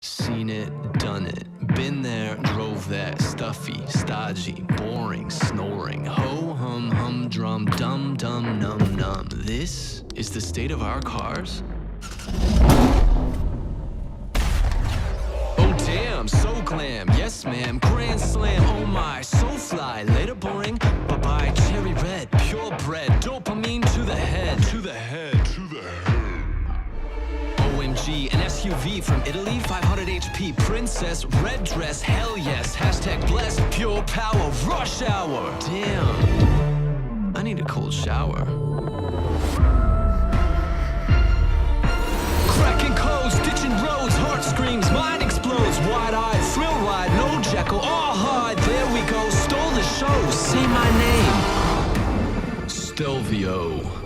Seen it, done it, been there, drove that. Stuffy, stodgy, boring, snoring. Ho, hum, humdrum, dum, dum, num, num. This is the state of our cars? Oh damn, so glam, yes ma'am, grand slam, oh my, so fly, later boring, bye-bye, cherry red, purebred, dopamine to the head, to the head, to the head. OMG, an SUV from Italy, 500 HP, princess, red dress, hell yes, hashtag blessed, pure power, rush hour. Damn, I need a cold shower. Cracking codes, ditching roads, heart screams, mind explodes, wide-eyed, thrill ride, no Jekyll, all hard, there we go, stole the show, say my name, Stelvio.